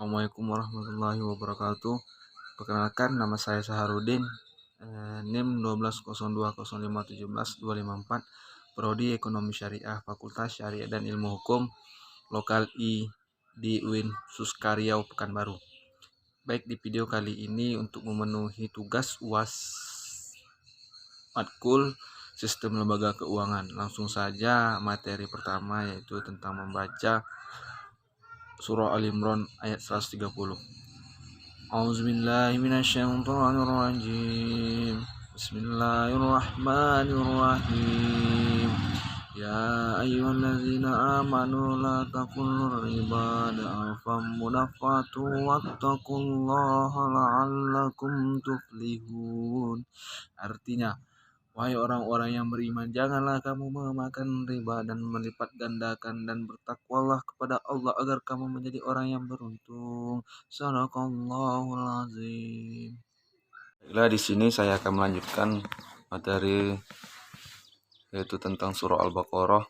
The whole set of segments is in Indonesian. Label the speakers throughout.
Speaker 1: Assalamualaikum warahmatullahi wabarakatuh. Perkenalkan, nama saya Saharudin, NIM 120205171254, Prodi Ekonomi Syariah, Fakultas Syariah dan Ilmu Hukum, Lokal I di UIN Suskaryau Pekanbaru. Baik, di video kali ini untuk memenuhi tugas UAS Matkul Sistem Lembaga Keuangan. Langsung saja materi pertama, yaitu tentang membaca Surah Al-Imran ayat 130. A'udzubillahi minasyaitonirrajim. Bismillahirrahmanirrahim. Ya ayyuhallazina amanu la takulur riba da'afam mudafatu wattaqullaha la'allakum tuflihun. Artinya, wahai orang-orang yang beriman, janganlah kamu memakan riba dan melipat gandakan, dan bertakwalah kepada Allah agar kamu menjadi orang yang beruntung. Shadaqallahul azim. Baiklah, di sini saya akan melanjutkan materi, yaitu tentang surah Al-Baqarah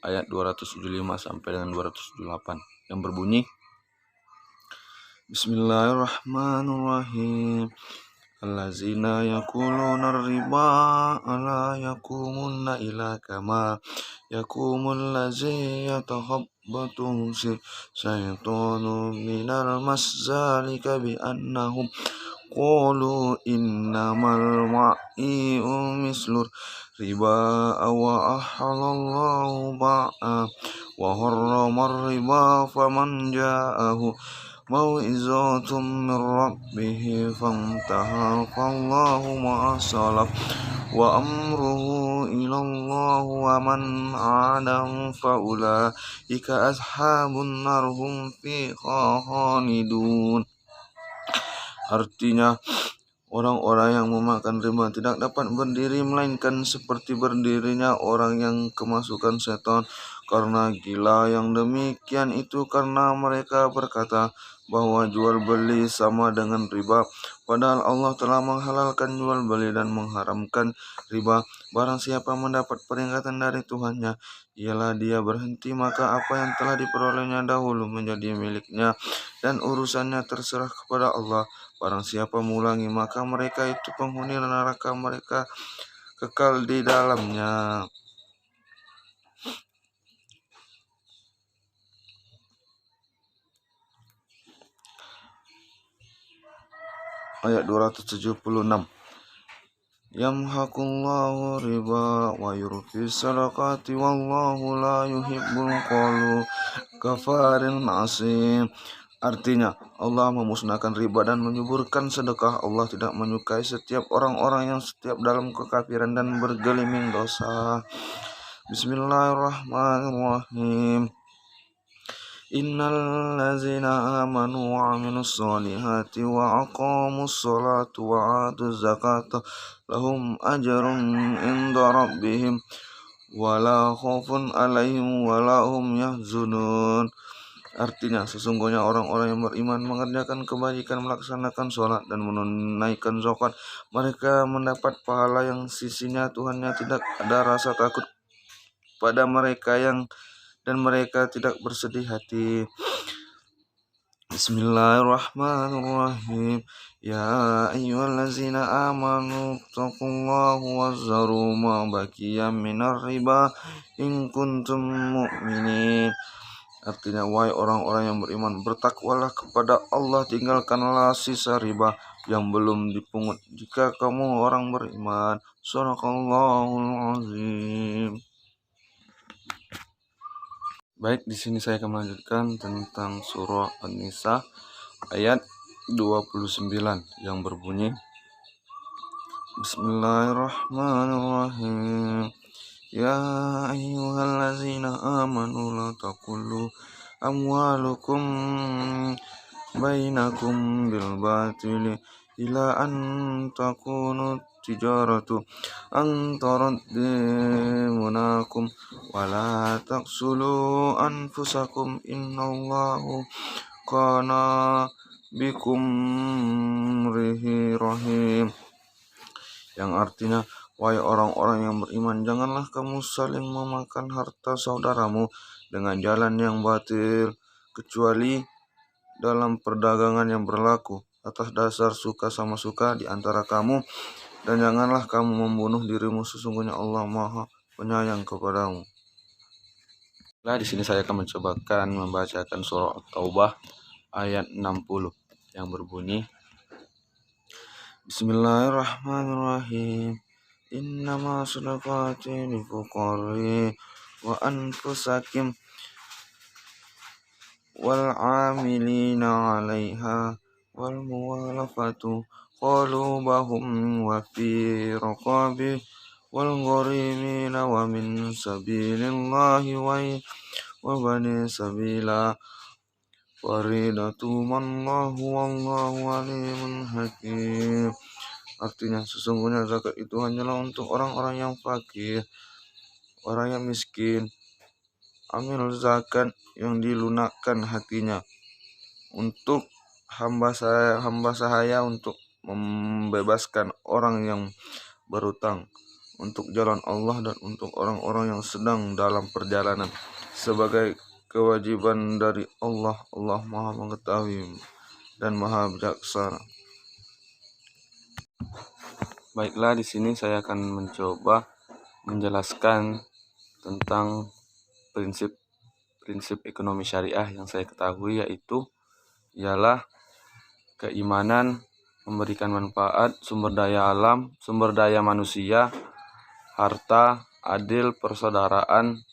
Speaker 1: ayat 275 sampai dengan 278 yang berbunyi, Bismillahirrahmanirrahim. Allazina yakuluna riba ala yakumunna ila kama yakumul lazi yatahabbatu syaitanu minal mazzalika bi annahum qalu innamal ma'i'u mislur riba wa ahalallahu ba'a wa harramar riba faman ja'ahu mau'izatum min rabbihi fantaha fallahu ma'asalaf wa amruhu ilallah wa man adam faulaika ashabun narhum fiha khalidun. Artinya, orang-orang yang memakan riba tidak dapat berdiri melainkan seperti berdirinya orang yang kemasukan setan karena gila. Yang demikian itu karena mereka berkata bahwa jual beli sama dengan riba, padahal Allah telah menghalalkan jual beli dan mengharamkan riba. Barang siapa mendapat peringatan dari Tuhannya, ialah dia berhenti, maka apa yang telah diperolehnya dahulu menjadi miliknya, dan urusannya terserah kepada Allah. Barang siapa mengulangi, maka mereka itu penghuni neraka, mereka kekal di dalamnya. Ayat 276. Yamhaqullahu riba wa yurfi sadaqati wallahu la yuhibbul kafarin asim. Artinya, Allah memusnahkan riba dan menyuburkan sedekah. Allah tidak menyukai setiap orang-orang yang setiap dalam kekafiran dan bergeliming dosa. Bismillahirrahmanirrahim. Innal ladzina amanu wa 'amilus solihati wa aqamus sholata wa atuz zakata lahum ajrun inda rabbihim wala khaufun 'alaihim wala hum yahzunun. Artinya, sesungguhnya orang-orang yang beriman mengerjakan kebajikan, melaksanakan sholat dan menunaikan zakat, mereka mendapat pahala yang sisinya Tuhannya. Tidak ada rasa takut pada mereka dan mereka tidak bersedih hati. Bismillahirrahmanirrahim. Ya ayyuhallazina amanu taqullaha wazzaru ma baqiya minar riba in kuntum mu'minin. Artinya, wahai orang-orang yang beriman, bertakwalah kepada Allah, tinggalkanlah sisa riba yang belum dipungut jika kamu orang beriman. Shadaqallahul azim. Baik, di sini saya akan melanjutkan tentang surah An-Nisa ayat 29 yang berbunyi, Bismillahirrahmanirrahim. Ya ayyuhallazina amanu la taqulu amwalukum bainakum bil batili ila an takunu tijaratu antarat dimunakum wala taqsulu anfusakum innallahu kana bikum rahim. Yang artinya, wahai orang-orang yang beriman, janganlah kamu saling memakan harta saudaramu dengan jalan yang batil, kecuali dalam perdagangan yang berlaku atas dasar suka sama suka di antara kamu, dan janganlah kamu membunuh dirimu, sesungguhnya Allah Maha Penyayang kepadamu. Nah, di sini saya akan membacakan surah At-Taubah ayat 60 yang berbunyi, Bismillahirrahmanirrahim. Innama shadaqati lil fuqari wa anfusakum wal 'amilina 'alaiha wal muwalafatu qulubahum wa fi raqabi wal gharimina wa min sabilillahi wa bani sabila Faridatullahu wallahu alimun hakim. Artinya, sesungguhnya zakat itu hanyalah untuk orang-orang yang fakir, orang yang miskin. Amil zakat yang dilunakkan hatinya untuk hamba sahaya untuk membebaskan orang yang berutang untuk jalan Allah dan untuk orang-orang yang sedang dalam perjalanan sebagai kewajiban dari Allah. Allah Maha Mengetahui dan Maha Bijaksana. Baiklah, di sini saya akan mencoba menjelaskan tentang prinsip ekonomi syariah yang saya ketahui, yaitu ialah keimanan, memberikan manfaat, sumber daya alam, sumber daya manusia, harta, adil, persaudaraan,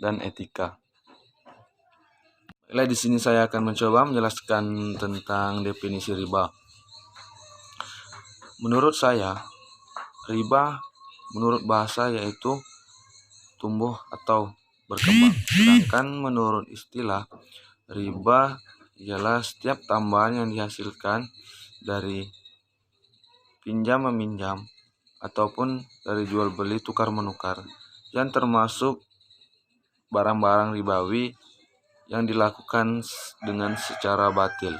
Speaker 1: dan etika. Di sini saya akan mencoba menjelaskan tentang definisi riba. Menurut saya, riba menurut bahasa yaitu tumbuh atau berkembang. Sedangkan menurut istilah, riba ialah setiap tambahan yang dihasilkan dari pinjam meminjam ataupun dari jual beli tukar menukar, yang termasuk barang-barang ribawi yang dilakukan dengan secara batil.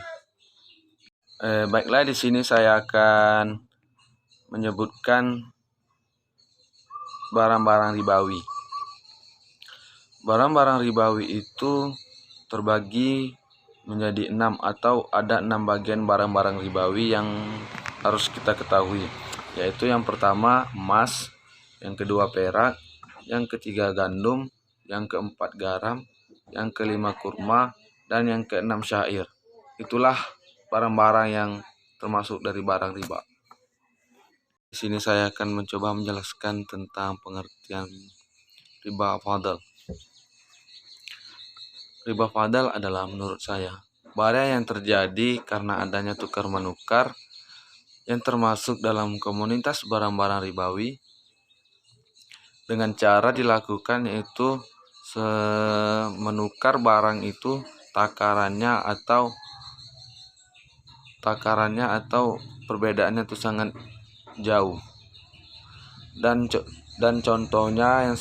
Speaker 1: Baiklah, di sini saya akan menyebutkan barang-barang ribawi. Barang-barang ribawi itu terbagi menjadi 6 atau ada 6 bagian barang-barang ribawi yang harus kita ketahui, yaitu yang pertama emas, yang kedua perak, yang ketiga gandum, yang keempat garam, yang kelima kurma, dan yang keenam syair. Itulah barang-barang yang termasuk dari barang riba. Di sini saya akan mencoba menjelaskan tentang pengertian riba fadl. Riba fadl adalah menurut saya barang yang terjadi karena adanya tukar menukar yang termasuk dalam komunitas barang-barang ribawi dengan cara dilakukan yaitu menukar barang itu takarannya atau perbedaannya itu sangat jauh, dan contohnya yang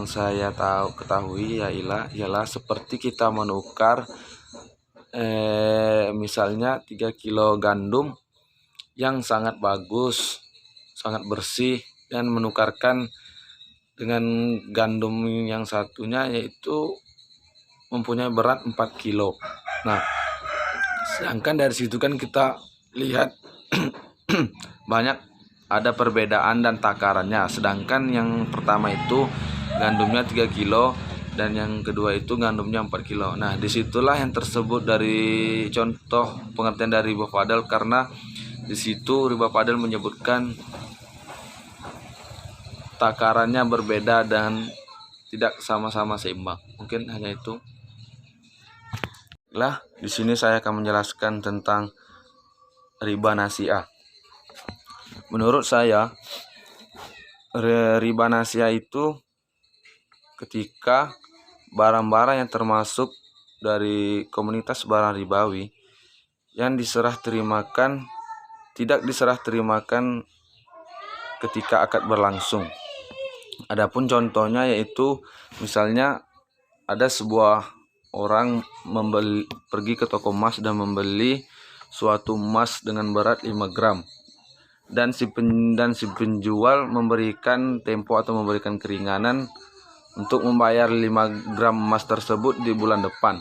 Speaker 1: saya ketahui ialah seperti kita menukar misalnya 3 kilo gandum yang sangat bagus, sangat bersih, dan menukarkan dengan gandum yang satunya yaitu mempunyai berat 4 kilo. Nah, sedangkan dari situ kan kita lihat banyak ada perbedaan dan takarannya. Sedangkan yang pertama itu gandumnya 3 kilo dan yang kedua itu gandumnya 4 kilo. Nah, disitulah yang tersebut dari contoh pengertian dari riba fadl, karena di situ riba fadl menyebutkan takarannya berbeda dan tidak sama-sama seimbang. Mungkin hanya itu. Di sini saya akan menjelaskan tentang riba nasiah. Menurut saya, riba nasiah itu ketika barang-barang yang termasuk dari komunitas barang ribawi yang tidak diserah terimakan ketika akad berlangsung. Adapun contohnya yaitu misalnya ada sebuah orang pergi ke toko emas dan membeli suatu emas dengan berat 5 gram dan si penjual memberikan tempo atau memberikan keringanan untuk membayar 5 gram emas tersebut di bulan depan.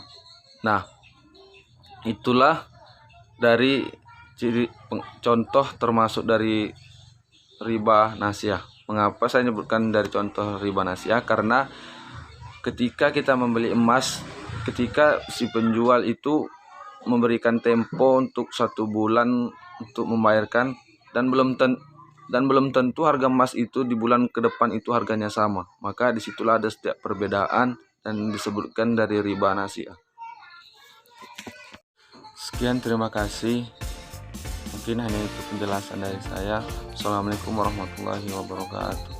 Speaker 1: Nah, Itulah dari contoh termasuk dari riba nasiah. Mengapa saya sebutkan dari contoh riba nasiah? Karena ketika kita membeli emas, ketika si penjual itu memberikan tempo untuk 1 bulan untuk membayarkan, dan belum tentu harga emas itu di bulan ke depan itu harganya sama. Maka disitulah ada setiap perbedaan dan disebutkan dari riba nasiah. Sekian, terima kasih. Mungkin hanya itu penjelasan dari saya. Assalamualaikum warahmatullahi wabarakatuh.